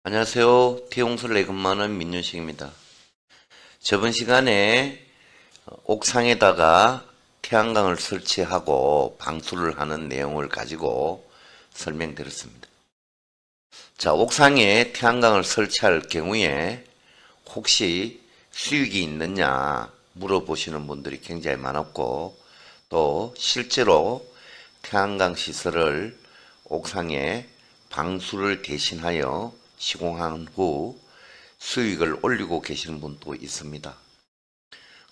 안녕하세요. 태용설에 근무하는 민윤식입니다. 저번 시간에 옥상에다가 태양광을 설치하고 방수를 하는 내용을 가지고 설명드렸습니다. 자, 옥상에 태양광을 설치할 경우에 혹시 수익이 있느냐 물어보시는 분들이 굉장히 많았고, 또 실제로 태양광 시설을 옥상에 방수를 대신하여 시공한 후 수익을 올리고 계시는 분도 있습니다.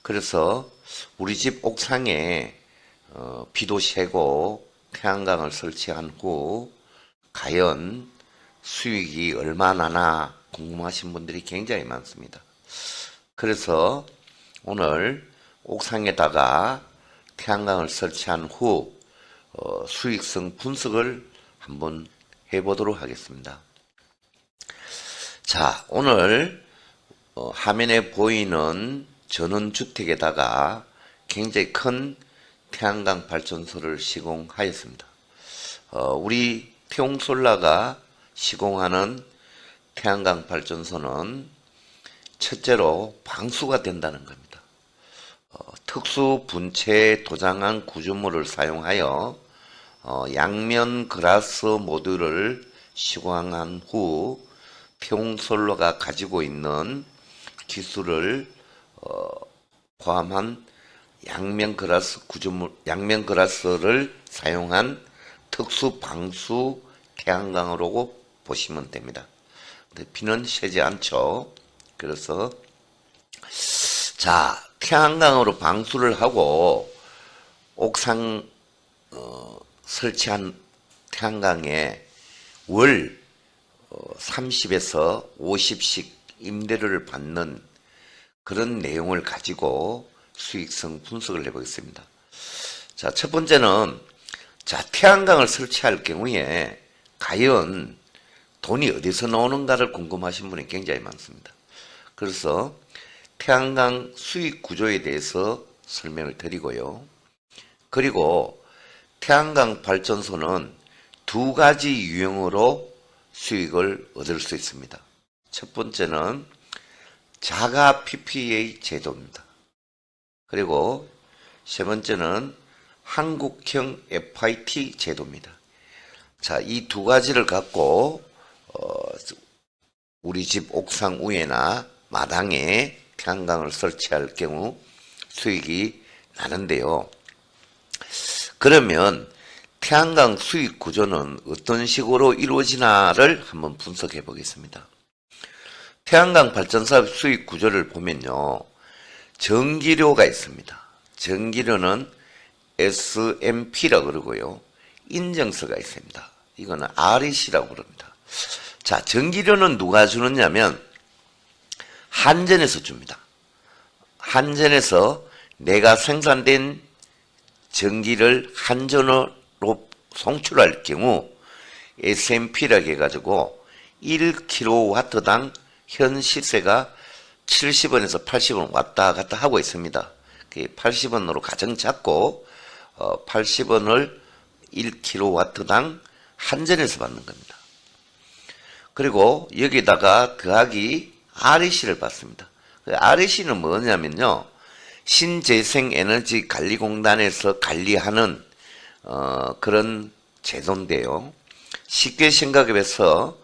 그래서 우리 집 옥상에 비도 새고 태양광을 설치한 후 과연 수익이 얼마나 나나 궁금하신 분들이 굉장히 많습니다. 그래서 오늘 옥상에다가 태양광을 설치한 후 수익성 분석을 한번 해보도록 하겠습니다. 자, 오늘 화면에 보이는 전원주택에다가 굉장히 큰 태양광 발전소를 시공하였습니다. 우리 태용솔라가 시공하는 태양광 발전소는 첫째로 방수가 된다는 겁니다. 특수 분체 도장한 구조물을 사용하여 양면 글라스 모듈을 시공한 후 태용솔로가 가지고 있는 기술을 포함한 양면 글라스를 사용한 특수 방수 태양광으로 보시면 됩니다. 근데 비는 새지 않죠. 그래서 자, 태양광으로 방수를 하고 옥상 설치한 태양광에 월 30에서 50씩 임대료를 받는 그런 내용을 가지고 수익성 분석을 해보겠습니다. 자, 첫 번째는 자, 태양광을 설치할 경우에 과연 돈이 어디서 나오는가를 궁금하신 분이 굉장히 많습니다. 그래서 태양광 수익 구조에 대해서 설명을 드리고요. 그리고 태양광 발전소는 두 가지 유형으로 수익을 얻을 수 있습니다. 첫 번째는 자가 PPA 제도입니다. 그리고 세 번째는 한국형 FIT 제도입니다. 자, 이 두 가지를 갖고 우리 집 옥상 위에나 마당에 태양광을 설치할 경우 수익이 나는데요. 그러면 태양광 수익 구조는 어떤 식으로 이루어지나를 한번 분석해 보겠습니다. 태양광 발전사 수익 구조를 보면요. 전기료가 있습니다. 전기료는 SMP라고 그러고요. 인증서가 있습니다. 이거는 REC라고 그럽니다. 자, 전기료는 누가 주느냐면 한전에서 줍니다. 한전에서 내가 생산된 전기를 한전으로 송출할 경우 SMP라고 해가지고 1kW당 현 시세가 70원에서 80원 왔다 갔다 하고 있습니다. 80원으로 가정 잡고 80원을 1kW당 한전에서 받는 겁니다. 그리고 여기다가 더하기 REC를 받습니다. REC는 뭐냐면요, 신재생에너지관리공단에서 관리하는 그런 제도인데요. 쉽게 생각해서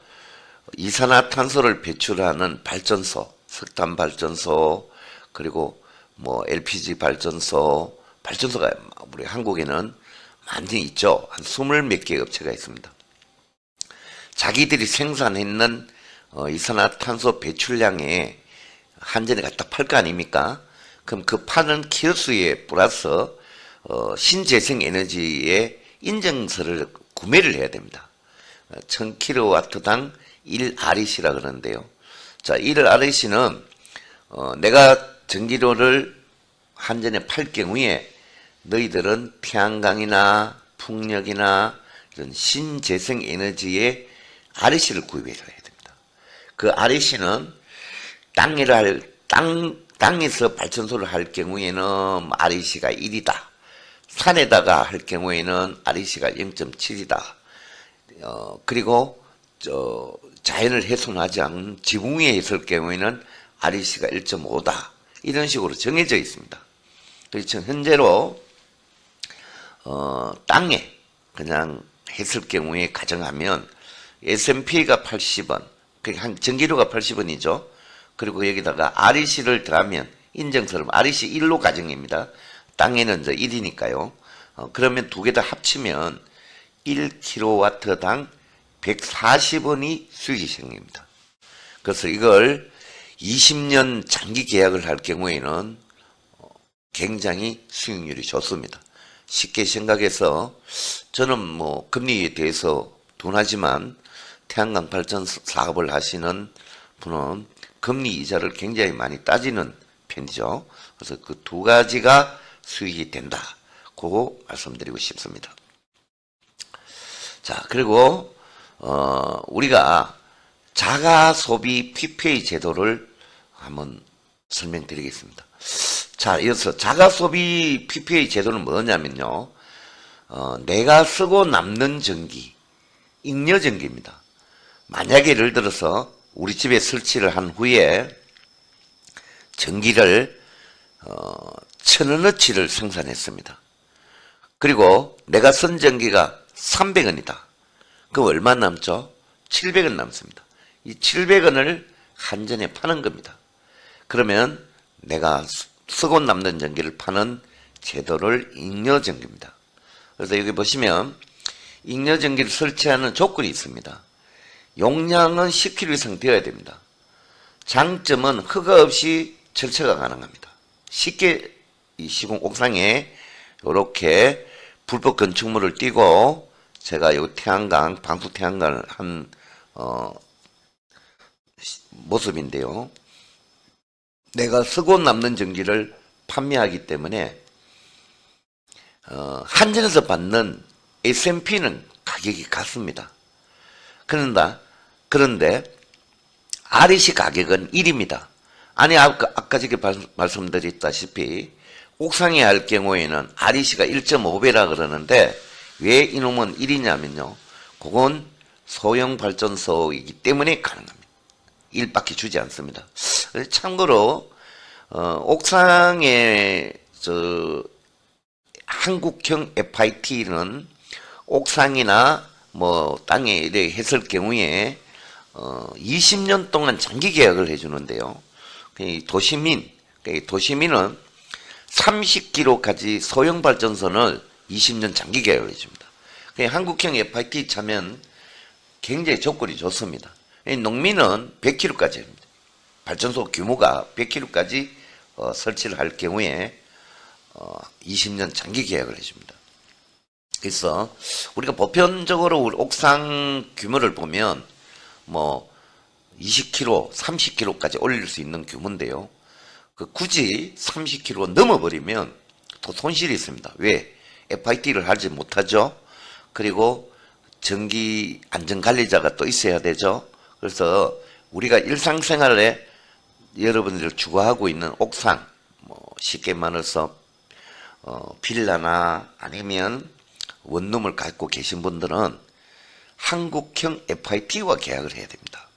이산화탄소를 배출하는 발전소, 석탄 발전소, 그리고 뭐 LPG 발전소가 우리 한국에는 많이 있죠. 한 20몇 개 업체가 있습니다. 자기들이 생산했는 이산화탄소 배출량에 한전에 갖다 팔 거 아닙니까? 그럼 그 파는 키로수에 플러스 신재생에너지의 인증서를 구매를 해야 됩니다. 1000kW당 1REC라 그러는데요. 자, 1REC는 내가 전기료를 한전에 팔 경우에 너희들은 태양광이나 풍력이나 이런 신재생에너지의 REC를 구입해야 됩니다. 그 REC는 땅에서 발전소를 할 경우에는 REC가 1이다. 산에다가 할 경우에는 REC가 0.7이다. 그리고 자연을 훼손하지 않은 지붕 위에 있을 경우에는 REC가 1.5다. 이런 식으로 정해져 있습니다. 그래서 현재로 땅에 그냥 했을 경우에 가정하면 S&P가 80원, 한 전기료가 80원이죠. 그리고 여기다가 REC를 더하면 인증서를 REC 1로 가정입니다. 땅에는 1이니까요. 그러면 두 개 다 합치면 1kW당 140원이 수익이 생깁니다. 그래서 이걸 20년 장기 계약을 할 경우에는 굉장히 수익률이 좋습니다. 쉽게 생각해서 저는 뭐 금리에 대해서 둔하지만 태양광 발전 사업을 하시는 분은 금리 이자를 굉장히 많이 따지는 편이죠. 그래서 그 두 가지가 수익이 된다. 그거 말씀드리고 싶습니다. 자, 그리고 우리가 자가소비 PPA 제도를 한번 설명드리겠습니다. 자, 이어서 자가소비 PPA 제도는 뭐냐면요. 내가 쓰고 남는 전기, 잉여전기입니다. 만약에 예를 들어서 우리 집에 설치를 한 후에 전기를 1,000원어치를 생산했습니다. 그리고 내가 쓴 전기가 300원이다. 그럼 얼마 남죠? 700원 남습니다. 이 700원을 한전에 파는 겁니다. 그러면 내가 쓰고 남는 전기를 파는 제도를 잉여전기입니다. 그래서 여기 보시면 잉여전기를 설치하는 조건이 있습니다. 용량은 10kg 이상 되어야 됩니다. 장점은 허가 없이 설치가 가능합니다. 쉽게 이 시공 옥상에 이렇게 불법 건축물을 띄고 제가 요 태양광, 방수 태양광을 한 모습인데요. 내가 쓰고 남는 전기를 판매하기 때문에 한전에서 받는 S&P는 가격이 같습니다. 그런데 REC 가격은 1입니다. 아니 아까 저기 말씀드렸다시피 옥상에 할 경우에는 REC가 1.5배라 그러는데 왜 이놈은 1이냐면요. 그건 소형 발전소이기 때문에 가능합니다. 1밖에 주지 않습니다. 참고로 옥상에 한국형 FIT는 옥상이나 뭐 땅에 이렇게 했을 경우에 20년 동안 장기 계약을 해주는데요. 도시민은 30kg까지 소형 발전소는 20년 장기 계약을 해줍니다. 한국형 FIT 차면 굉장히 조건이 좋습니다. 농민은 100kg까지 합니다. 발전소 규모가 100kg까지 설치를 할 경우에 20년 장기 계약을 해줍니다. 그래서 우리가 보편적으로 옥상 규모를 보면 뭐 20kg, 30kg까지 올릴 수 있는 규모인데요. 굳이 30kg 넘어버리면 더 손실이 있습니다. 왜? FIT를 하지 못하죠. 그리고 전기 안전관리자가 또 있어야 되죠. 그래서 우리가 일상생활에 여러분들 주거하고 있는 옥상, 뭐 쉽게 말해서 빌라나 아니면 원룸을 갖고 계신 분들은 한국형 FIT와 계약을 해야 됩니다.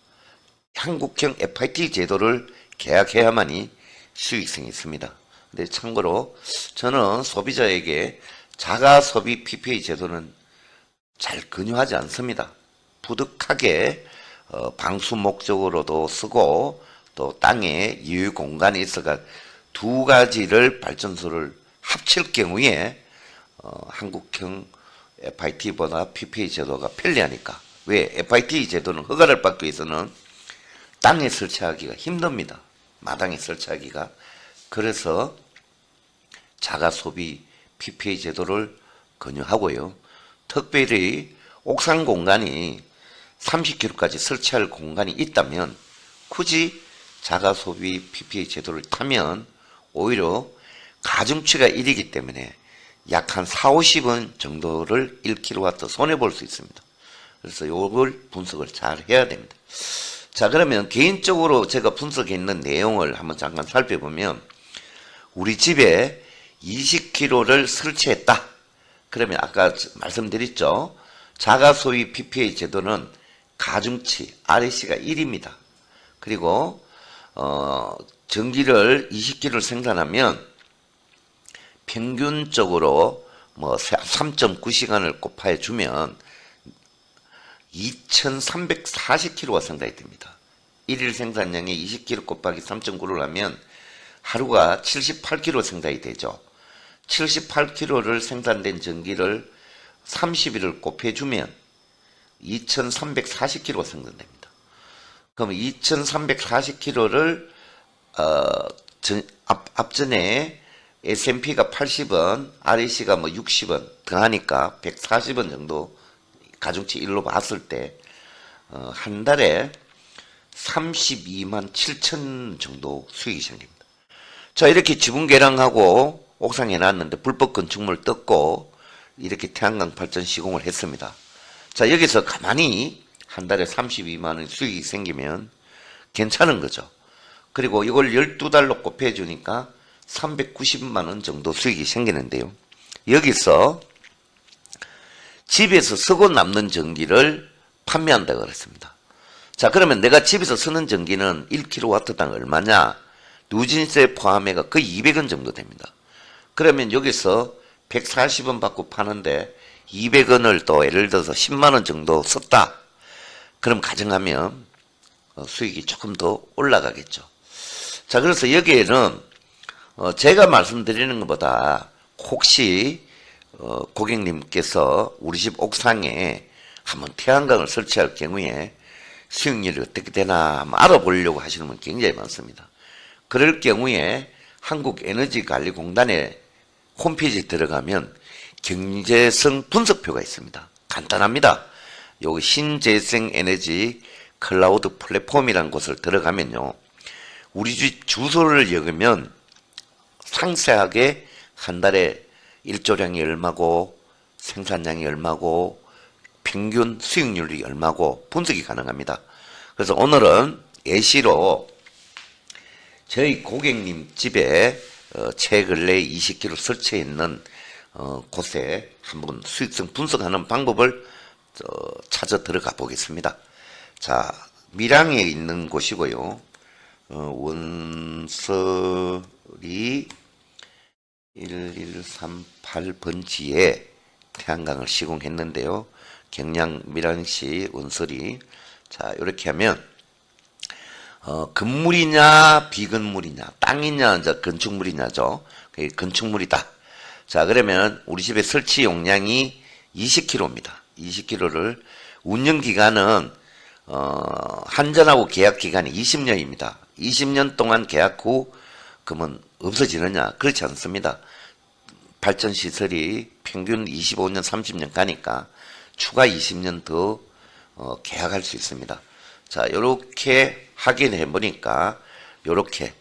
한국형 FIT 제도를 계약해야만이 수익성이 있습니다. 근데 참고로 저는 소비자에게 자가소비 PPA 제도는 잘 권유하지 않습니다. 부득하게 방수 목적으로도 쓰고 또 땅에 여유 공간이 있어가 두 가지를 발전소를 합칠 경우에 한국형 FIT보다 PPA 제도가 편리하니까. 왜? FIT 제도는 허가를 받기 위해서는 땅에 설치하기가 힘듭니다. 마당에 설치하기가. 그래서 자가소비 PPA 제도를 권유하고요. 특별히 옥상 공간이 30kg까지 설치할 공간이 있다면 굳이 자가소비 PPA 제도를 타면 오히려 가중치가 1이기 때문에 약 한 40-50원 정도를 1kW 손해볼 수 있습니다. 그래서 요걸 분석을 잘 해야 됩니다. 자, 그러면 개인적으로 제가 분석했는 내용을 한번 잠깐 살펴보면 우리 집에 20kg를 설치했다. 그러면 아까 말씀드렸죠. 자가소비 PPA 제도는 가중치 REC가 1입니다. 그리고 전기를 20kg를 생산하면 평균적으로 뭐 3.9시간을 곱하여 주면 2340kg가 생산이 됩니다. 1일 생산량에 20kg 곱하기 3.9를 하면 하루가 78kg 생산이 되죠. 78kg를 생산된 전기를 30일을 곱해주면 2340kg가 생산됩니다. 그럼 2340kg를 앞전에 S&P가 80원, REC가 뭐 60원 더하니까 140원 정도 가중치 1로 봤을 때 한 달에 32만 7천 정도 수익이 생깁니다. 자, 이렇게 지분 개량하고 옥상에 놨는데 불법 건축물 떴고 이렇게 태양광 발전 시공을 했습니다. 자, 여기서 가만히 한 달에 32만 원 수익이 생기면 괜찮은 거죠. 그리고 이걸 12달로 곱해주니까 390만 원 정도 수익이 생기는데요. 여기서 집에서 쓰고 남는 전기를 판매한다고 그랬습니다. 자, 그러면 내가 집에서 쓰는 전기는 1kW당 얼마냐? 누진세 포함해가 거의 200원 정도 됩니다. 그러면 여기서 140원 받고 파는데 200원을 또 예를 들어서 10만원 정도 썼다. 그럼 가정하면 수익이 조금 더 올라가겠죠. 자, 그래서 여기에는 제가 말씀드리는 것보다 혹시 고객님께서 우리 집 옥상에 한번 태양광을 설치할 경우에 수익률이 어떻게 되나 한번 알아보려고 하시는 분 굉장히 많습니다. 그럴 경우에 한국에너지관리공단의 홈페이지에 들어가면 경제성 분석표가 있습니다. 간단합니다. 여기 신재생에너지 클라우드 플랫폼이라는 곳을 들어가면요. 우리 집 주소를 적으면 상세하게 한 달에 일조량이 얼마고 생산량이 얼마고 평균 수익률이 얼마고 분석이 가능합니다. 그래서 오늘은 예시로 저희 고객님 집에 최근래 20kg 설치해 있는 곳에 한번 수익성 분석하는 방법을 찾아 들어가 보겠습니다. 자, 밀양에 있는 곳이고요. 원설이 1138번지에 태양광을 시공했는데요. 경량 밀양시 원설이. 자, 이렇게 하면 건물이냐 비건물이냐 땅이냐 이제 건축물이냐죠. 건축물이다. 자, 그러면 우리 집의 설치 용량이 20kg입니다. 20kg를 운영기간은 한전하고 계약기간이 20년입니다. 20년 동안 계약 후 그러면 없어지느냐? 그렇지 않습니다. 발전시설이 평균 25년 30년 가니까 추가 20년 더 계약할 수 있습니다. 자, 요렇게 확인해 보니까 요렇게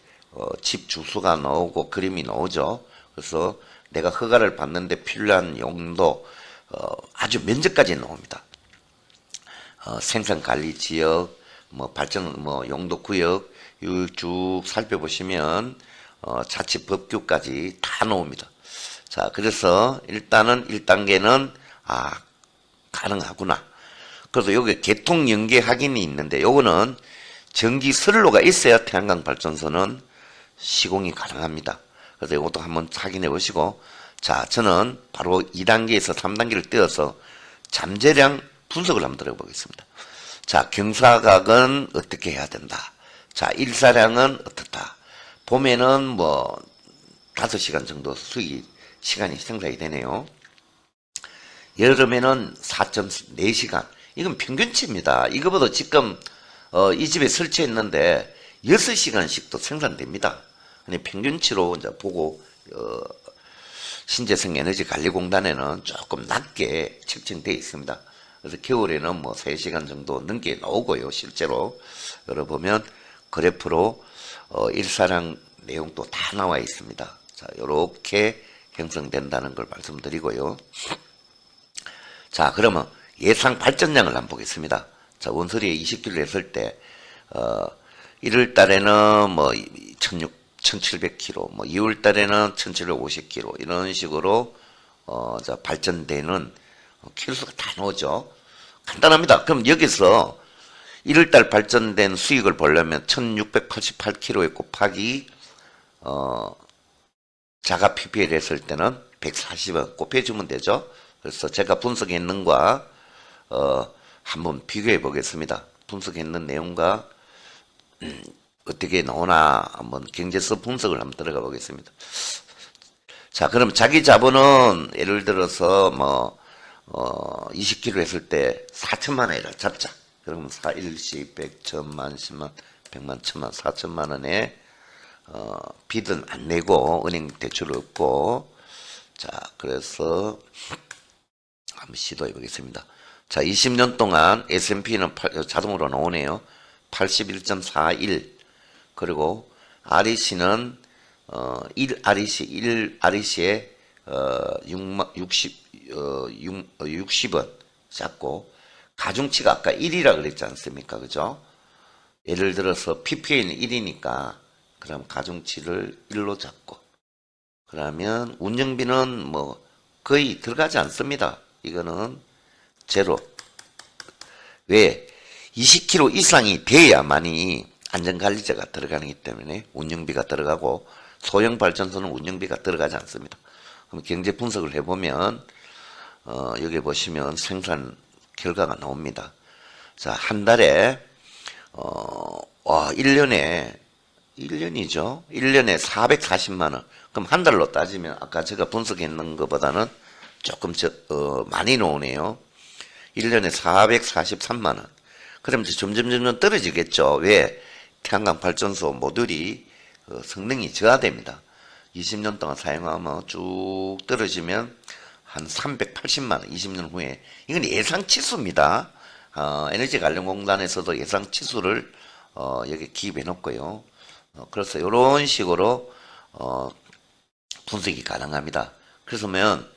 집 주소가 나오고 그림이 나오죠. 그래서 내가 허가를 받는데 필요한 용도 아주 면적까지 나옵니다. 생산관리 지역, 뭐 발전 뭐 용도 구역 쭉 살펴보시면 자치법규까지 다 나옵니다. 자, 그래서 일단은 1단계는 가능하구나. 그래서 여기 개통 연계 확인이 있는데 요거는 전기 선로가 있어야 태양광 발전소는 시공이 가능합니다. 그래서 이것도 한번 확인해 보시고, 자, 저는 바로 2단계에서 3단계를 떼어서 잠재량 분석을 한번 들어보겠습니다. 자, 경사각은 어떻게 해야 된다. 자, 일사량은 어떻다. 봄에는 뭐 5시간 정도 시간이 생산이 되네요. 여름에는 4.4시간. 이건 평균치입니다. 이거보다 지금 이 집에 설치했는데 6시간씩도 생산됩니다. 근데 평균치로 이제 보고 신재생에너지관리공단에는 조금 낮게 책정되어 있습니다. 그래서 겨울에는 뭐 3시간 정도 넘게 나오고요. 실제로 열어보면 그래프로 일사량 내용도 다 나와 있습니다. 자, 요렇게 형성된다는 걸 말씀드리고요. 자, 그러면 예상 발전량을 한번 보겠습니다. 자, 원소리에 20kg 했을 때 1월 달에는 뭐 1700kg, 뭐 2월 달에는 1750kg 이런 식으로 발전되는 킬수가 다 나오죠. 간단합니다. 그럼 여기서 1월달 발전된 수익을 보려면 1688kg에 곱하기 자가 PPL 했을 때는 140원 곱해주면 되죠. 그래서 제가 분석했는 과 한번 비교해 보겠습니다. 분석했는 내용과 어떻게 나오나 한번 경제서 분석을 한번 들어가 보겠습니다. 자, 그럼 자기 자본은 예를 들어서 20kg 했을 때 4천만 원이라 잡자. 그러면 4일씩 100, 1000만, 10만, 100만, 1000만, 4천만 원에 빚은 안 내고 은행 대출을 없고, 자, 그래서 한번 시도해 보겠습니다. 자, 20년 동안 S&P는 자동으로 나오네요. 81.41. 그리고 REC는 1REC에 60원 잡고, 가중치가 아까 1이라 그랬지 않습니까? 그죠? 예를 들어서 PPA는 1이니까 그럼 가중치를 1로 잡고, 그러면 운영비는 뭐 거의 들어가지 않습니다. 이거는 제로. 왜? 20kg 이상이 돼야만이 안전관리자가 들어가기 때문에 운영비가 들어가고, 소형 발전소는 운영비가 들어가지 않습니다. 그럼 경제 분석을 해보면 여기 보시면 생산 결과가 나옵니다. 자, 한 달에 1년이죠. 1년에 440만 원. 그럼 한 달로 따지면 아까 제가 분석했는 것보다는 조금 많이 나오네요. 1년에 443만 원. 그럼 이제 점점 떨어지겠죠. 왜? 태양광 발전소 모듈이 성능이 저하됩니다. 20년 동안 사용하면 쭉 떨어지면 한 380만 원, 20년 후에. 이건 예상 치수입니다. 에너지 관련 공단에서도 예상 치수를 여기 기입해 놓고요. 그래서 이런 식으로 분석이 가능합니다. 그래서면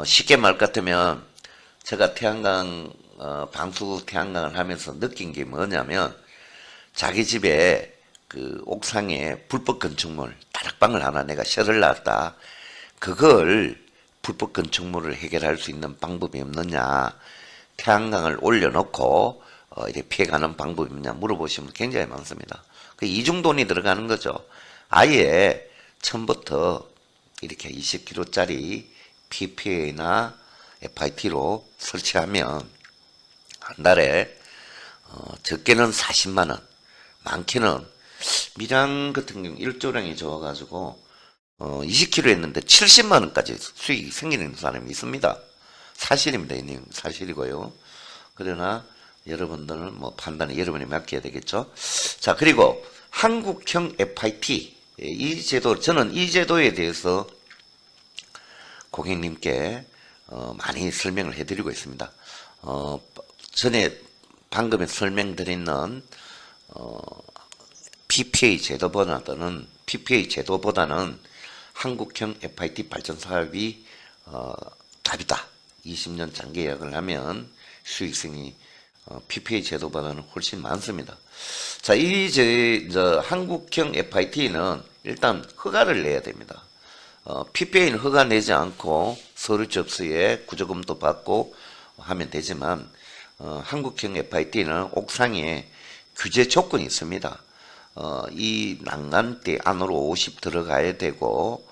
쉽게 말 같으면 제가 태양광 방수 태양광을 하면서 느낀 게 뭐냐면, 자기 집에 그 옥상에 불법 건축물 다락방을 하나 내가 셔를 놨다. 그걸 불법 건축물을 해결할 수 있는 방법이 없느냐, 태양광을 올려놓고 이렇게 피해가는 방법이 있느냐 물어보시면 굉장히 많습니다. 그 이중돈이 들어가는 거죠. 아예 처음부터 이렇게 20kg짜리 PPA나 FIT로 설치하면 한 달에 적게는 40만원, 많게는 밀양 같은 경우 일조량이 좋아가지고 20kg 했는데 70만원까지 수익이 생기는 사람이 있습니다. 사실입니다. 이 사실이고요. 그러나 여러분들은 뭐 판단이 여러분이 맡겨야 되겠죠. 자, 그리고 한국형 FIT 이 제도, 저는 이 제도에 대해서 고객님께 많이 설명을 해드리고 있습니다. 전에 방금에 설명드리는 PPA 제도보다는 한국형 FIT 발전 사업이 답이다. 20년 장기 계약을 하면 수익성이 PPA 제도보다는 훨씬 많습니다. 자, 한국형 FIT는 일단 허가를 내야 됩니다. PPA는 허가 내지 않고 서류 접수에 구조금도 받고 하면 되지만, 한국형 FIT는 옥상에 규제 조건이 있습니다. 이 난간대 안으로 50 들어가야 되고,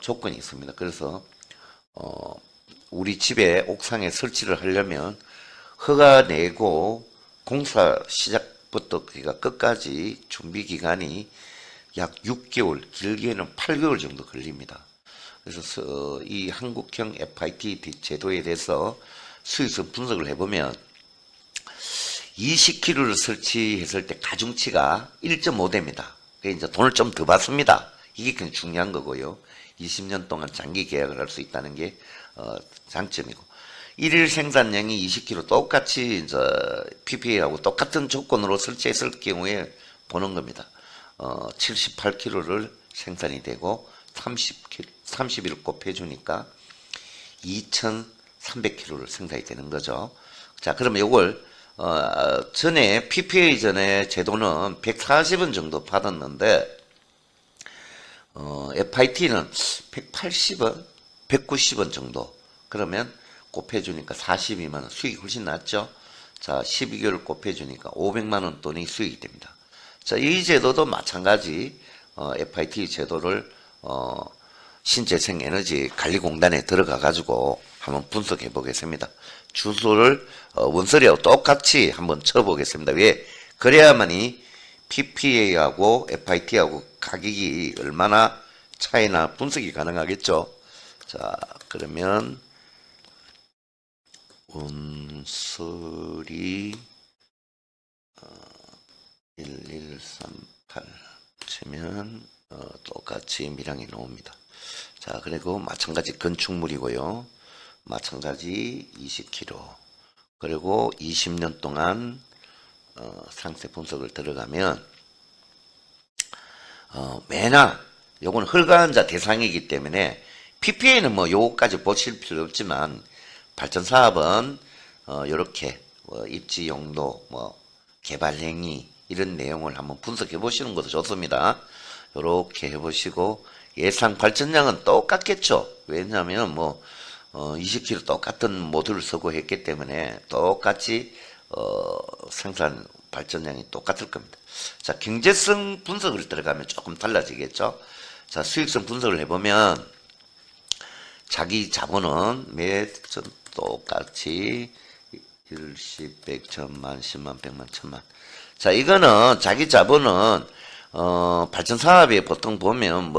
조건이 있습니다. 그래서, 우리 집에 옥상에 설치를 하려면 허가 내고 공사 시작부터 그러니까 끝까지 준비 기간이 약 6개월, 길게는 8개월 정도 걸립니다. 그래서 이 한국형 FIT 제도에 대해서 수익성 분석을 해보면 20kg를 설치했을 때 가중치가 1.5대입니다. 그러니까 이제 돈을 좀 더 받습니다. 이게 굉장히 중요한 거고요. 20년 동안 장기 계약을 할 수 있다는 게 장점이고, 1일 생산량이 20kg 똑같이 이제 PPA하고 똑같은 조건으로 설치했을 경우에 보는 겁니다. 78kg를 생산이 되고 30일 곱해주니까 2300kg를 생산이 되는 거죠. 자, 그러면 이걸 전에 PPA 전에 제도는 140원 정도 받았는데 FIT는 180원, 190원 정도. 그러면 곱해주니까 42만원 수익이 훨씬 낮죠. 자, 12개월 곱해주니까 500만 원 돈이 수익이 됩니다. 자, 이 제도도 마찬가지 FIT 제도를 신재생에너지관리공단에 들어가 가지고 한번 분석해 보겠습니다. 주소를 원서리하고 똑같이 한번 쳐 보겠습니다. 왜? 그래야만이 PPA하고 FIT하고 가격이 얼마나 차이나 분석이 가능하겠죠. 자, 그러면 원서리 1138 치면 똑같이 밀양이 나옵니다. 자, 그리고 마찬가지 건축물이고요. 마찬가지 20km. 그리고 20년 동안 상세 분석을 들어가면 매나 요건 헐가한자 대상이기 때문에 PPA는 뭐 요거까지 보실 필요 없지만 발전 사업은 요렇게 입지 용도 개발 행위 이런 내용을 한번 분석해 보시는 것도 좋습니다. 요렇게 해 보시고 예상 발전량은 똑같겠죠. 왜냐하면 20km 똑같은 모듈을 쓰고 했기 때문에 똑같이 생산 발전량이 똑같을 겁니다. 자, 경제성 분석을 들어가면 조금 달라지겠죠. 자, 수익성 분석을 해보면 자기 자본은 매전 똑같이 1, 10, 100, 1000만, 10만, 100만, 1000만. 자, 이거는 자기 자본은 발전 사업에 보통 보면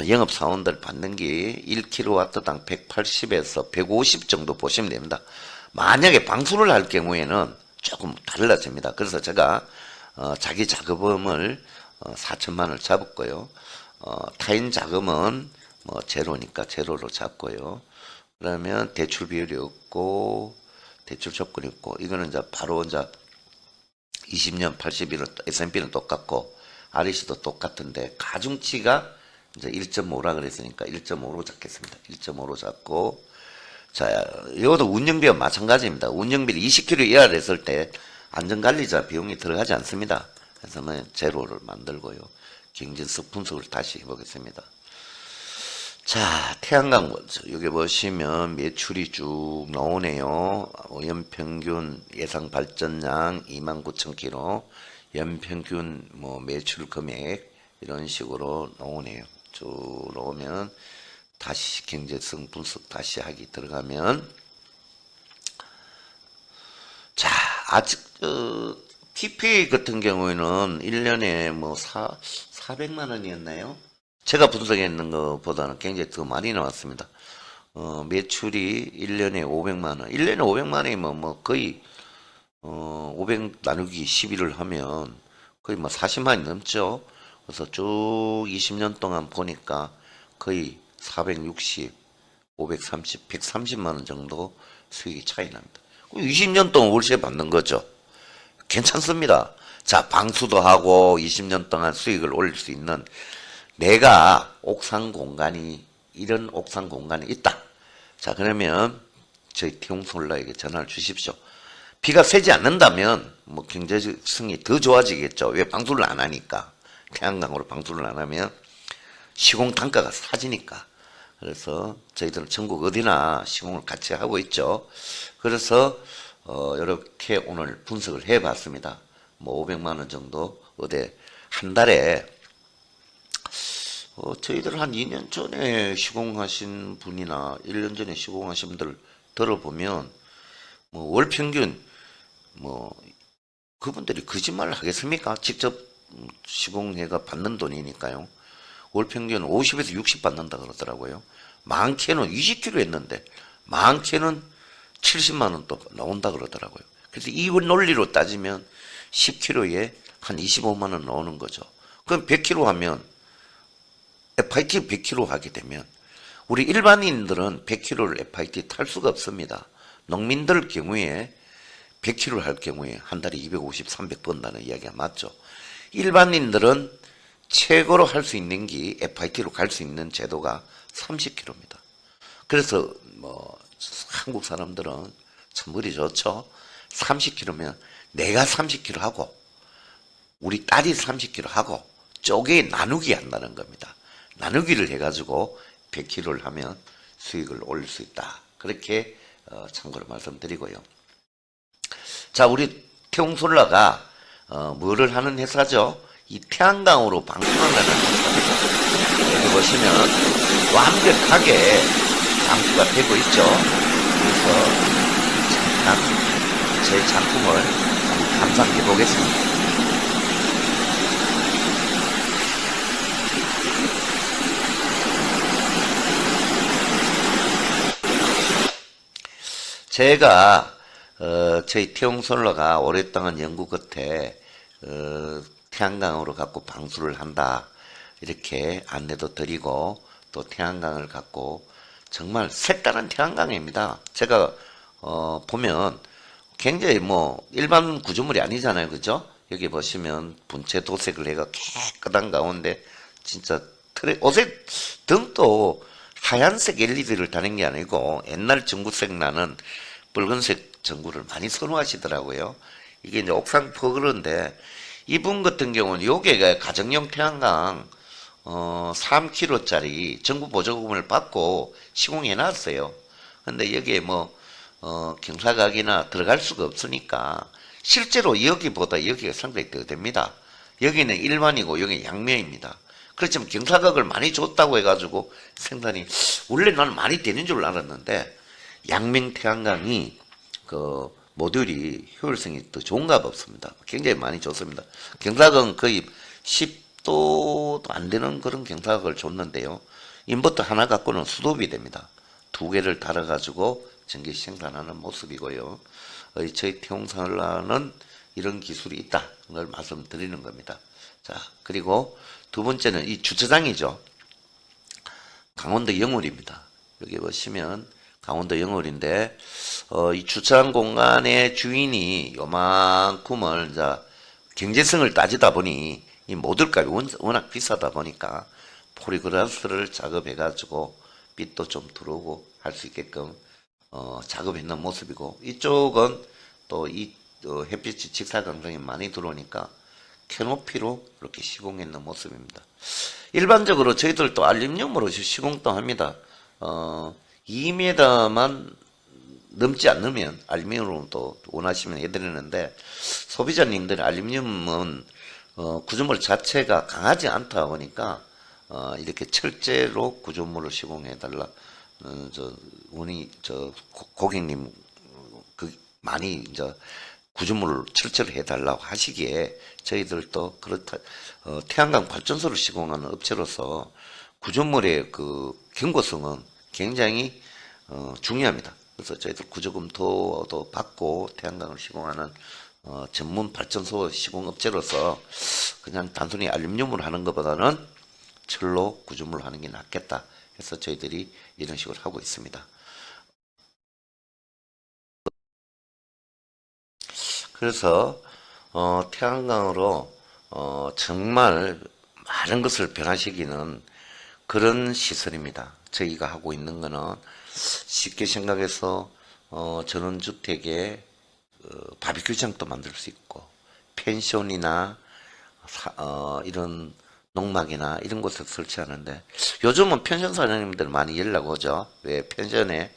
영업 사원들 받는 게 1kW당 180에서 150 정도 보시면 됩니다. 만약에 방수를 할 경우에는 조금 달라집니다. 그래서 제가 자기 자금을 4천만 원을 잡았고요. 타인 자금은 제로니까 제로로 잡고요. 그러면 대출 비율이 없고 대출 조건이 없고 이거는 이제 바로 이제 20년 80일은 S&P는 똑같고 REC도 똑같은데 가중치가 이제 1.5라 그랬으니까 1.5로 잡겠습니다. 1.5로 잡고 자, 이것도 운영비와 마찬가지입니다. 운영비를 20km 이하를 했을 때 안전관리자 비용이 들어가지 않습니다. 그래서 제로를 만들고요. 경제성 분석을 다시 해보겠습니다. 자, 태양광 여기 보시면 매출이 쭉 나오네요. 연평균 예상 발전량 29,000km, 연평균 매출 금액 이런 식으로 나오네요. 쭉 나오면 다시 경제성 분석 다시 하기 들어가면 자, 아직 PPA 같은 경우에는 1년에 400만 원이었나요? 제가 분석했는 것보다는 굉장히 더 많이 나왔습니다. 매출이 1년에 500만 원. 1년에 500만 원이면 거의 500 나누기 11을 하면 거의 40만 원이 넘죠. 그래서 쭉 20년 동안 보니까 거의 460, 530, 130만 원 정도 수익이 차이 납니다. 20년 동안 월세 받는 거죠. 괜찮습니다. 자, 방수도 하고 20년 동안 수익을 올릴 수 있는 내가 이런 옥상 공간이 있다. 자, 그러면 저희 태용솔라에게 전화를 주십시오. 비가 새지 않는다면 경제성이 더 좋아지겠죠. 왜 방수를 안 하니까. 태양광으로 방수를 안 하면 시공 단가가 싸지니까. 그래서 저희들은 전국 어디나 시공을 같이 하고 있죠. 그래서 이렇게 오늘 분석을 해봤습니다. 500만 원 정도 어디 한 달에 저희들 한 2년 전에 시공하신 분이나 1년 전에 시공하신 분들 들어보면 월 평균 그분들이 거짓말을 하겠습니까? 직접 시공해가 받는 돈이니까요. 월 평균 50에서 60 받는다 그러더라고요. 많게는 20km 했는데 많게는 70만 원 또 나온다 그러더라고요. 그래서 이 논리로 따지면 10km에 한 25만 원 나오는 거죠. 그럼 100km 하면 FIT 100km 하게 되면 우리 일반인들은 100km를 FIT 탈 수가 없습니다. 농민들 경우에 100km를 할 경우에 한 달에 250, 300 번다는 이야기가 맞죠. 일반인들은 최고로 할 수 있는 게 FIT로 갈 수 있는 제도가 30km입니다. 그래서 한국 사람들은 참 머리 좋죠. 30km면 내가 30km 하고 우리 딸이 30km 하고 쪼개 나누기 한다는 겁니다. 나누기를 해가지고 100km를 하면 수익을 올릴 수 있다. 그렇게 참고로 말씀드리고요. 자, 우리 태웅솔라가 뭐를 하는 회사죠? 이 태양광으로 방송을 하는 회사입니다. 여기 보시면 완벽하게 방수가 되고 있죠. 그래서 잠깐 제 작품을 한번 감상해 보겠습니다. 제가 저희 태웅솔라가 오랫동안 연구 끝에 태양광으로 갖고 방수를 한다 이렇게 안내도 드리고 또 태양광을 갖고 정말 색다른 태양광입니다. 제가 보면 굉장히 뭐 일반 구조물이 아니잖아요, 그죠? 여기 보시면 분체 도색을 해가 깨끗한 가운데 진짜 옷에 등도 하얀색 LED를 다는 게 아니고 옛날 전구색 나는 붉은색 전구를 많이 선호하시더라고요. 이게 이제 옥상 퍼그런데 이분 같은 경우는 요게 가정용 태양광 3kg짜리 전구 보조금을 받고 시공해 놨어요. 근데 여기에 뭐 경사각이나 들어갈 수가 없으니까 실제로 여기보다 여기가 상당히 더 됩니다. 여기는 일반이고 여기는 양면입니다. 그렇지만 경사각을 많이 줬다고 해가지고 생산이 원래 나는 많이 되는 줄 알았는데 양면 태양광이 그 모듈이 효율성이 더 좋은가 없습니다. 굉장히 많이 좋습니다. 경사각은 거의 10도도 안 되는 그런 경사각을 줬는데요. 인버터 하나 갖고는 수도비 됩니다. 두 개를 달아가지고 전기 생산하는 모습이고요. 저희 태웅솔라는 이런 기술이 있다. 걸 말씀드리는 겁니다. 자, 그리고 두 번째는 이 주차장이죠. 강원도 영월입니다. 여기 보시면 강원도 영월인데 이 주차장 공간의 주인이 요만큼을 이제 경제성을 따지다 보니 이 모듈값이 워낙 비싸다 보니까 포리그라스를 작업해 가지고 빛도 좀 들어오고 할 수 있게끔 작업했는 모습이고 이쪽은 또 이 햇빛이 직사광선이 많이 들어오니까 캐노피로 이렇게 시공했는 모습입니다. 일반적으로 저희들도 알루미늄으로 시공도 합니다. 2m만 넘지 않으면 알루미늄으로 또 원하시면 해드리는데 소비자님들이 알루미늄은 구조물 자체가 강하지 않다 보니까 이렇게 철제로 구조물을 시공해달라. 고객님 많이 이제 구조물을 철제를 해달라고 하시기에 저희들도 그렇다 태양광 발전소를 시공하는 업체로서 구조물의 그 경고성은 굉장히 중요합니다. 그래서 저희들 구조검토도 받고 태양광을 시공하는 전문 발전소 시공업체로서 그냥 단순히 알루미늄으로 하는 것보다는 철로 구조물을 하는 게 낫겠다 해서 저희들이 이런 식으로 하고 있습니다. 그래서 태양광으로 정말 많은 것을 변화시키는 그런 시설입니다. 저희가 하고 있는 거는 쉽게 생각해서 전원주택에 바비큐장도 만들 수 있고 펜션이나 이런 농막이나 이런 곳에 설치하는데 요즘은 펜션 사장님들 많이 연락 오죠. 왜 펜션에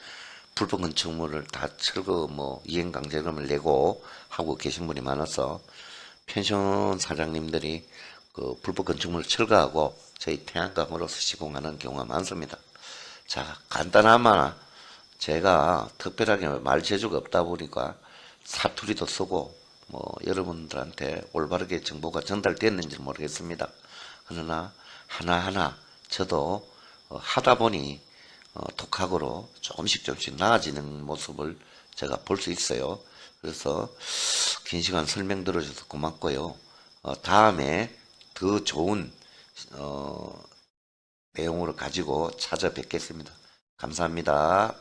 불법 건축물을 다 철거 이행 강제금을 내고 하고 계신 분이 많아서 펜션 사장님들이 그 불법 건축물을 철거하고 저희 태양광으로서 시공하는 경우가 많습니다. 자, 간단하나 제가 특별하게 말 재주가 없다 보니까 사투리도 쓰고 여러분들한테 올바르게 정보가 전달됐는지 모르겠습니다. 그러나 하나하나 저도 하다 보니 독학으로 조금씩 나아지는 모습을 제가 볼 수 있어요. 그래서 긴 시간 설명 들어줘서 고맙고요. 다음에 더 좋은 내용으로 가지고 찾아뵙겠습니다. 감사합니다.